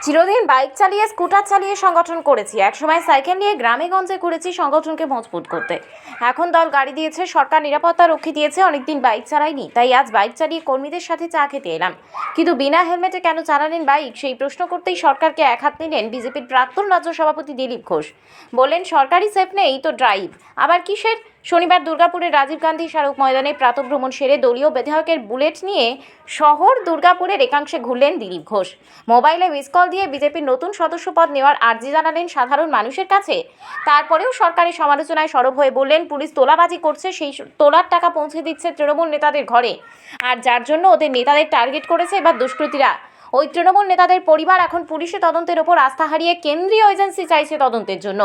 চিরদিন বাইক চালিয়ে স্কুটার চালিয়ে সংগঠন করেছি, একসময় সাইকেল নিয়ে গ্রামে গঞ্জে ঘুরেছি সংগঠনকে মজবুত করতে। এখন দল গাড়ি দিয়েছে, সরকার নিরাপত্তা রক্ষী দিয়েছে, অনেকদিন বাইক চালাইনি, তাই আজ বাইক চালিয়ে কর্মীদের সাথে চা খেতে এলাম। কিন্তু বিনা হেলমেটে কেন চালালেন বাইক, সেই প্রশ্ন করতেই সরকারকে একহাত নিলেন বিজেপির প্রাক্তন রাজ্য সভাপতি দিলীপ ঘোষ। বললেন সরকারি সেফ নেই তো ড্রাইভ আবার কিসের। শনিবার দুর্গাপুরের রাজীব গান্ধী স্মারক ময়দানে প্রাতঃভ্রমণ সেরে দলীয় বিধায়কের বুলেট নিয়ে শহর দুর্গাপুরের একাংশে ঘুরলেন দিলীপ ঘোষ। মোবাইলে মিস কল দিয়ে বিজেপির নতুন সদস্য পদ নেওয়ার আর্জি জানালেন সাধারণ মানুষের কাছে। তারপরেও সরকারি সমালোচনায় সরব হয়ে বললেন পুলিশ তোলাবাজি করছে, সেই তোলার টাকা পৌঁছে দিচ্ছে তৃণমূল নেতাদের ঘরে, আর যার জন্য ওদের নেতাদের টার্গেট করেছে এবার দুষ্কৃতীরা। ওই তৃণমূল নেতাদের পরিবার এখন পুলিশের তদন্তের ওপর আস্থা হারিয়ে কেন্দ্রীয় এজেন্সি চাইছে তদন্তের জন্য।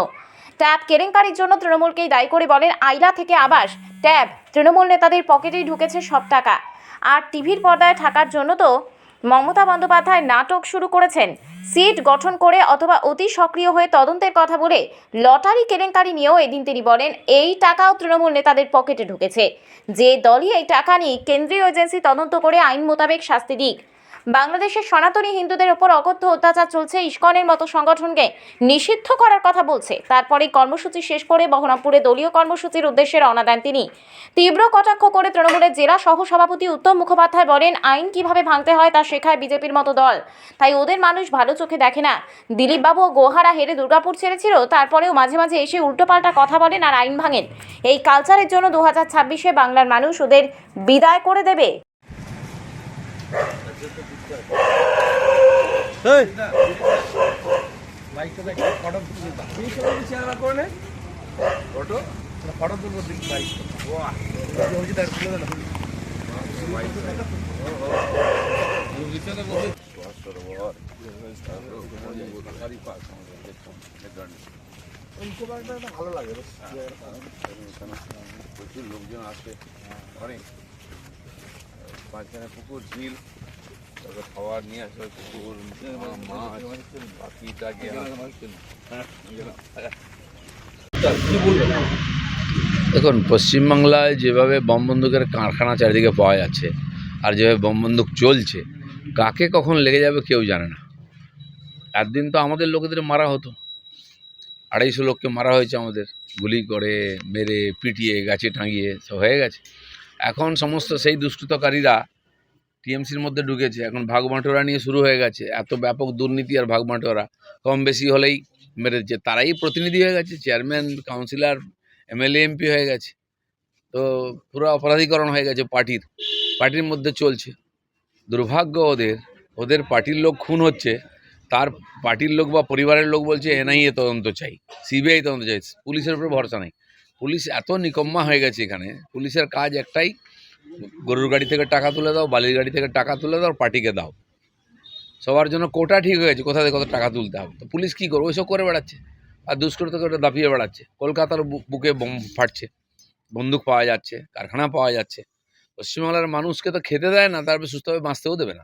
ট্যাব কেলেঙ্কারির জন্য তৃণমূলকেই দায়ী করে বলেন আইলা থেকে আবাস ট্যাব তৃণমূল নেতাদের পকেটেই ঢুকেছে সব টাকা। আর টিভির পর্দায় থাকার জন্য তো মমতা বন্দ্যোপাধ্যায় নাটক শুরু করেছেন, সিট গঠন করে অথবা অতি সক্রিয় হয়ে তদন্তের কথা বলে। লটারি কেলেঙ্কারি নিয়েও এদিন তিনি বলেন এই টাকাও তৃণমূল নেতাদের পকেটে ঢুকেছে, যে দলই এই টাকা নিয়ে কেন্দ্রীয় এজেন্সি তদন্ত করে আইন মোতাবেক শাস্তি দিক। বাংলাদেশের সনাতনী হিন্দুদের ওপর অকথ্য অত্যাচার চলছে, ইস্কনের মতো সংগঠনকে নিষিদ্ধ করার কথা বলছে। তারপরে কর্মসূচি শেষ করে বহরমপুরে দলীয় কর্মসূচির উদ্দেশ্যে রওনা দেন তিনি। তীব্র কটাক্ষ করে তৃণমূলের জেলা সহসভাপতি উত্তম মুখোপাধ্যায় বলেন আইন কিভাবে ভাঙতে হয় তা শেখায় বিজেপির মতো দল, তাই ওদের মানুষ ভালো চোখে দেখে না। দিলীপবাবু গোহারা হেরে দুর্গাপুর ছেড়েছিল, তারপরেও মাঝে মাঝে এসে উল্টোপাল্টা কথা বলেন আর আইন ভাঙেন। এই কালচারের জন্য 2026-এ বাংলার মানুষ ওদের বিদায় করে দেবে। ভালো লাগে, প্রচুর লোকজন আসে, অনেক মাঝখানে পুকুর ঝিল, তারপরে খাবার নিয়ে আসে, পুকুর মাছ পাখি টাকি। দেখুন, পশ্চিমবাংলায় যেভাবে বম বন্দুকের কারখানা চারিদিকে পাওয়া যাচ্ছে আর যেভাবে বম বন্দুক চলছে, কাকে কখন লেগে যাবে কেউ জানে না। একদিন তো আমাদের লোকেদের মারা হতো, 250 লোককে মারা হয়েছে আমাদের, গুলি করে মেরে পিটিয়ে গাছে টাঙিয়ে সব হয়ে গেছে। এখন সমস্ত সেই দুষ্কৃতকারীরা টিএমসির মধ্যে ঢুকেছে, এখন ভাগবাঁটোরা নিয়ে শুরু হয়ে গেছে। এত ব্যাপক দুর্নীতি আর ভাগবাঁটোরা কম বেশি হলেই মেরেছে, তারাই প্রতিনিধি হয়ে গেছে, চেয়ারম্যান কাউন্সিলর এমএলএ এমপি হয়ে গেছে। তো পুরো অপরাধীকরণ হয়ে গেছে, পার্টির মধ্যে চলছে। দুর্ভাগ্য ওদের পার্টির লোক খুন হচ্ছে, তার পার্টির লোক বা পরিবারের লোক বলছে এনআইএ তদন্ত চাই, সিবিআই তদন্ত চাই, পুলিশের উপরে ভরসা নেই। পুলিশ এত নিকম্মা হয়ে গেছে এখানে, পুলিশের কাজ একটাই, গরুর গাড়ি থেকে টাকা তুলে দাও, বালির গাড়ি থেকে টাকা তুলে দাও, পার্টিকে দাও। সবার জন্য কোটা ঠিক হয়ে গেছে, কোথা থেকে কত টাকা তুলতে হবে। তো পুলিশ কী করবে, ওইসব করে বেড়াচ্ছে আর দুষ্কৃতকে দাপিয়ে বেড়াচ্ছে। কলকাতার বুকে বোম ফাটছে, বন্দুক পাওয়া যাচ্ছে, কারখানা পাওয়া যাচ্ছে। পশ্চিমবাংলার মানুষকে তো খেতে দেয় না, তারপরে সুস্থভাবে বাঁচতেও দেবে না।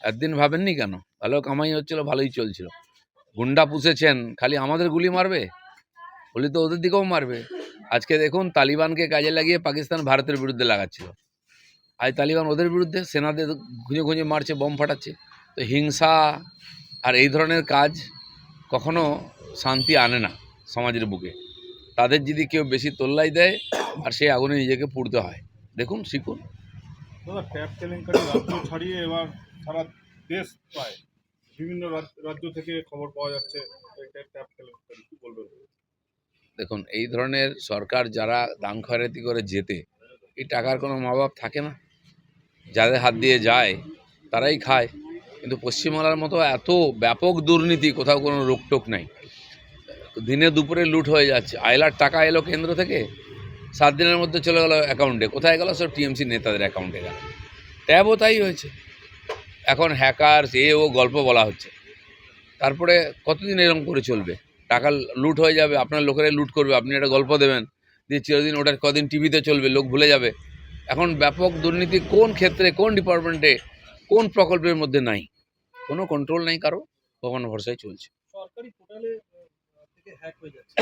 একদিন ভাবেননি কেন? ভালো কামাই হচ্ছিল, ভালোই চলছিল। গুন্ডা পুষেছেন, খালি আমাদের গুলি মারবে, গুলি তো ওদের দিকেও মারবে। আজকে দেখুন, তালিবানকে কাজে লাগিয়ে পাকিস্তান ভারতের বিরুদ্ধে লাগাচ্ছিল, আজ তালিবান ওদের বিরুদ্ধে, সেনাদের খুঁজে খুঁজে মারছে, বম ফাটাচ্ছে। তো হিংসা আর এই ধরনের কাজ কখনো শান্তি আনে না সমাজের বুকে। তাদের যদি কেউ বেশি তোল্লাই দেয় আর সেই আগুনে নিজেকে পুড়তে হয়। দেখুন, শিখুন। ট্যাপ কেলেঙ্কারি রাজ্য ছাড়িয়ে এবার সারা দেশ পায়, বিভিন্ন রাজ্য থেকে খবর পাওয়া যাচ্ছে ট্যাপ কেলেঙ্কারি, কি বলবেন? দেখুন, এই ধরনের সরকার যারা দান খয়রাতি করে যেতে, এই টাকার কোনো মা বাপ থাকে না, যাদের হাত দিয়ে যায় তারাই খায়। কিন্তু পশ্চিমবাংলার মতো এত ব্যাপক দুর্নীতি, কোথাও কোনো রোকটোক নাই। দিনে দুপুরে লুট হয়ে যাচ্ছে। আয়লার টাকা এলো কেন্দ্র থেকে, 7 দিনের মধ্যে চলে গেল অ্যাকাউন্টে। কোথায় গেল? সব টিএমসি নেতাদের অ্যাকাউন্টে গেল। ট্যাবও তাই হয়েছে। এখন হ্যাকার ও গল্প বলা হচ্ছে। তারপরে কতদিন এরকম করে চলবে? টাকা লুট হয়ে যাবে, আপনার লোকেরাই লুট করবে, আপনি একটা গল্প দেবেন, দিয়ে চিরদিন ওটা কদিন টিভিতে চলবে, লোক ভুলে যাবে। এখন ব্যাপক দুর্নীতি কোন ক্ষেত্রে, কোন ডিপার্টমেন্টে, কোন প্রকল্পের মধ্যে নাই, কোনো কন্ট্রোল নেই কারো, ভগবান ভরসায় চলছে। সরকারি পোর্টালে থেকে হ্যাক হয়ে যাচ্ছে,